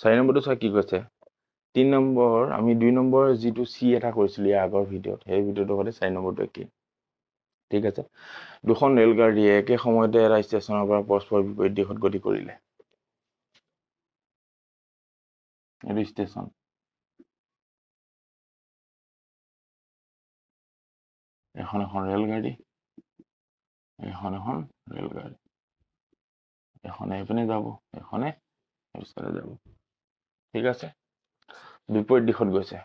4 নম্বৰটো চোৱা কি কৈছে 3 নম্বৰ আমি 2 নম্বৰ যিটো চি এটা কৰিছিলো ইয়াৰ আগৰ ভিডিঅ'ত সেই ভিডিঅ'টোৰ সৈতে 4 নম্বৰটো একেই ঠিক আছে দুখন ৰেলগাড়ীয়ে একে সময়তে এটা ষ্টেচনৰ পৰা পৰস্পৰ বিপৰীত দিশত গতি কৰিলে এইটো ষ্টেচন এখন ৰেলগাড়ী এখন ৰেলগাড়ী এখনে এইপিনে যাব এখনে এইপিনে যাব ঠিক আছে বিপৰীত দিশত গৈছে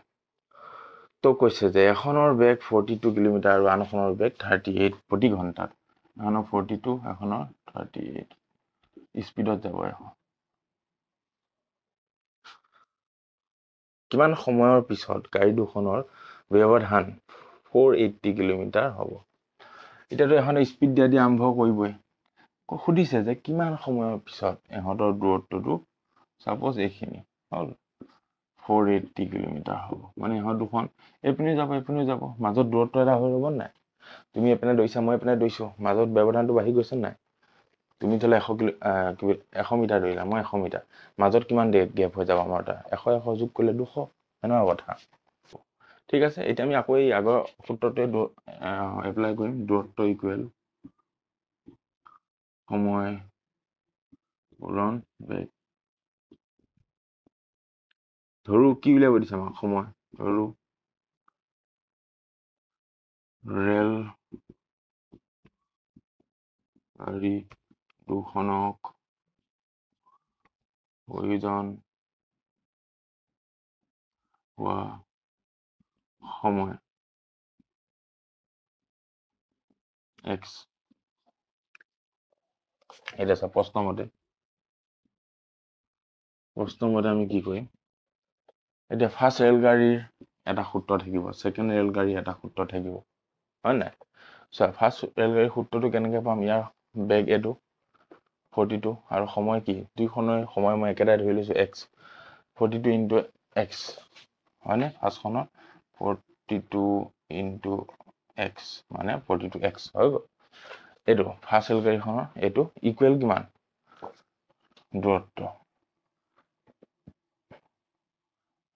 তো কৈছে যে এখনৰ বেগ 42 কিলোমিটাৰ আৰু আনখনৰ বেগ 38 প্ৰতি ঘণ্টাত এখনৰ 42 এখনৰ 38 স্পীডত যাব এখন কিমান সময়ৰ পিছত গাড়ী দুখনৰ ব্যৱধান 480 কিলোমিটাৰ হ'ব এতিয়াতো এখন স্পীড দিয়া আৰম্ভ কৰিবই সুধিছে যে কিমান সময়ৰ পিছত এহঁতৰ দূৰত্বটো সাপোজ এইখিনি হল 480 কিলোমিটাৰ হ'ব মানে এহঁত দুখন এইপিনে যাব মাজত দূৰত্ব এটা হৈ ৰব নাই তুমি এপিনে দৈছা মই এপিনে দৈছো মাজত ব্যৱধানটো বাঢ়ি গৈছে নাই তুমি ধলে 100 মিটাৰ দৌৰিলা মই 100 মিটাৰ মাজত কিমান গেপ হৈ যাব আমাৰ তা 100 যোগ কৰিলে 200 এনেকুৱা কথা ঠিক আছে এতিয়া আমি আকৌ এই আগৰ সূত্ৰটোৱে এপ্লাই কৰিম দূৰত্ব ইকুৱেল সময় পূৰণ বেগ ধৰো কি উলিয়াব দিছে আমাক সময় ধৰো ৰেল গাড়ী দুখনক প্ৰয়োজন হোৱা সময় x এটা আছে প্ৰশ্নমতে আমি কি কৰিম এতিয়া ফাৰ্ষ্ট ৰেলগাড়ীৰ এটা সূত্ৰ থাকিব সেকেন্ড ৰেলগাড়ী এটা সূত্ৰ থাকিব হয় নাই সো ফাৰ্ষ্ট ৰেলগাড়ীৰ সূত্ৰটো কেনেকৈ পাম ইয়াৰ বেগ এটো 42 আৰু সময় কি দুইখনৰ সময় মই একেটাই ধৰি লৈছো x 42 ইনটু x হয়নে ফাৰ্ষ্টখনৰ 42 ইনটু x মানে 42x হৈ গ'ল এইটো ফাৰ্ষ্ট ৰেলগাড়ীখনৰ এইটো ইকুৱেল কিমান দূৰত্ব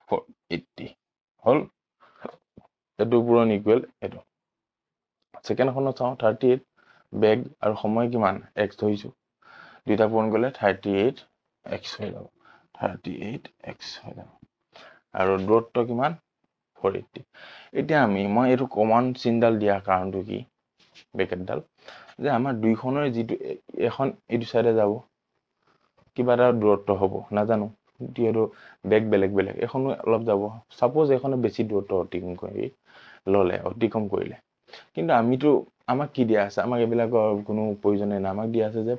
480 হল এইটো পূৰণ ইকুৱেল এইটো সেকেন্ডখনত চাও 38 বেগ আৰু সময় কিমান x ধৰিছো দুটা পূৰণ কৰিলে 38x হৈ যাব 38x হৈ যাব আৰু দূৰত্ব কিমান 480 এতিয়া মই এইটো কমন চিনডাল দিয়া কাৰণটো কি ব্ৰেকেটডাল যে আমাৰ দুইখনৰ যিটো এখন এইটো সাইডে যাব কিবা এটা দূৰত্ব হ'ব নাজানো যিহেতু বেগ বেলেগ এখনো অলপ যাব সাপোজ এখনে বেছি দূৰত্ব অতিক্ৰম কৰিলে কিন্তু আমাক কি দিয়া আছে আমাক এইবিলাকৰ কোনো প্ৰয়োজন নাই আমাক দিয়া আছে যে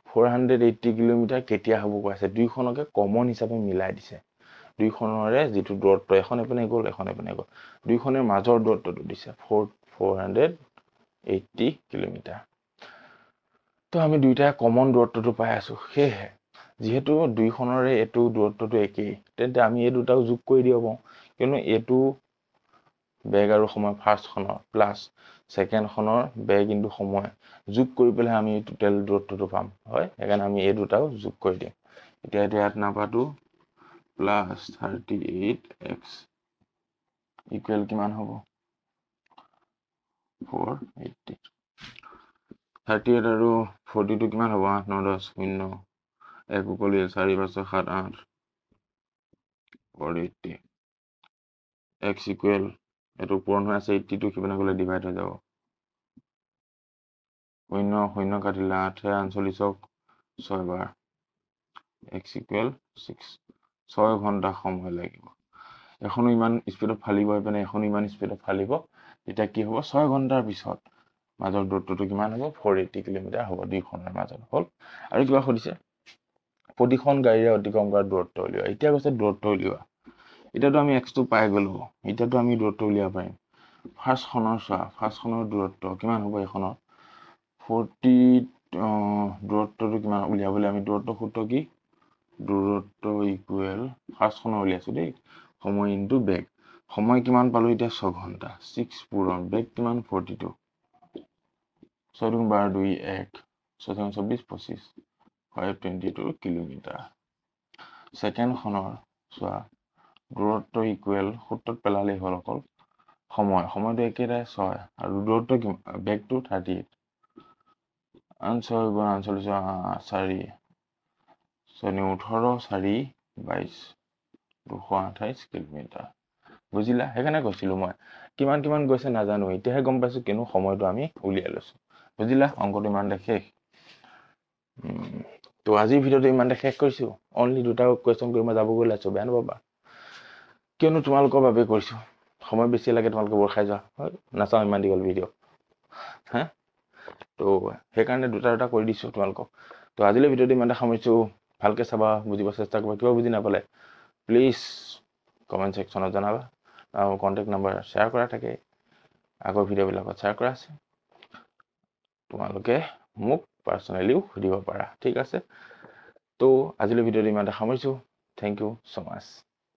480 কিলোমিটাৰ কেতিয়া হ'ব কৈছে দুইখনকে কমন হিচাপে মিলাই দিছে দুইখনৰে যিটো দূৰত্ব এখন এপিনে গ'ল দুইখনৰ মাজৰ দূৰত্বটো দিছে 480 কিলোমিটাৰ তো আমি দুইটাই কমন দূৰত্বটো পাই আছো সেয়ে যেহেতু দুইখনৰে এটো দূৰত্বটো একেই তেন্তে আমি এই দুটাও যোগ কৰি দিব পাৰো কিয়নো এটো বেগ আৰু সময় ফাৰ্ষ্ট খনৰ প্লাস সেকেন্ড খনৰ বেগ ইনটু সময় যোগ কৰি পেলাই আমি টোটাল দূৰত্বটো পাম হয় সেইকাৰণে আমি এই দুটাও যোগ কৰি দিম এতিয়া ইয়াত নাপাটো প্লাস 38x ইকুৱেল কিমান হ'ব 480 38 আৰু 42 কিমান হ'ব 8 9 10 0 1 উকলি 4 5 6 7 8 480 x ইকুৱেল এটো পূৰণ হৈ আছে 82 কিমান গলে ডিভাইড হৈ যাব 0 0 কাটিলে 8 48ক 6 বাৰ x ইকুৱেল 6 ঘন্টা সময় লাগিব এখনো ইমান স্পিডত ফালিব মানে এখনো ইমান স্পিডত ফালিব এটা কি হ'ব 6 ঘন্টাৰ পিছত মাজৰ দূৰত্বটো কিমান হ'ব 480 কিলোমিটাৰ হ'ব দুইখনৰ মাজত হ'ল আৰু কিবা খুদিছে প্ৰতিখন গাড়ীৰে অতিক্ৰম কৰা দূৰত্ব উলিওৱা এতিয়া কৈছে দূৰত্ব উলিওৱা এতিয়াতো আমি x টো পাই গলো এতিয়াতো আমি দূৰত্ব উলিয়াব পাৰিম ফাৰ্ষ্ট খনৰ দূৰত্ব কিমান হ'ব এখনৰ 40 দূৰত্বটো কিমান উলিয়াবলৈ আমি দূৰত্ব সূত্ৰ কি দূৰত্ব ইকুৱেল ফাৰ্ষ্ট খনৰ উলিয়াইছো দেই সময় ইনটু বেগ সময় কিমান পালো এতিয়া 6 ঘন্টা 6 পূৰণ বেগ কিমান 42 6 বাৰ 2 1 6 24 25 522 কিলোমিটাৰ ছেকেণ্ডখনৰ চোৱা দূৰত্ব ইকুৱেল সূত্ৰত পেলালেই হ'ল অকল সময়টো একেটাই 6 আৰু দূৰত্ব কিমান বেগটো 38 6 × 48 4 18 4 22 228 কিলোমিটাৰ বুজিলা সেইকাৰণে কৈছিলো মই কিমান গৈছে নাজানো এতিয়াহে গম পাইছো কিনো সময়টো আমি উলিয়াই লৈছো বুজিলা অংকটো ইমানতে শেষ তো আজিৰ ভিডিঅ'টো ইমানতে শেষ কৰিছো অনলি দুটা কুৱেশ্যন কৰি মই যাব গৈ লাইছো বেয়া নাপাবা কিয়নো তোমালোকৰ বাবে কৰিছো সময় বেছি লাগে তোমালোকে বৰ খাই যোৱা নাচাওঁ ইমান দীঘল ভিডিঅ' হা তো সেইকাৰণে দুটা কৰি দিছো তোমালোকক তো আজিলৈ ভিডিঅ'টো ইমানতে সামৰিছো ভালকে চাবা বুজিব চেষ্টা কৰিবা কিবা বুজি নাপালে প্লিজ কমেণ্ট ছেকশ্যনত জনাবা আৰু কণ্টেক্ট নম্বৰ শ্বেয়াৰ কৰা থাকে আগৰ ভিডিঅ'বিলাকত শ্বেয়াৰ কৰা আছে তোমালোকে মোক পাৰ্চনেলিও সুধিব পাৰা ঠিক আছে তো আজিলৈ ভিডিঅ'টো ইমানতে সামৰিছো থেংক ইউ so much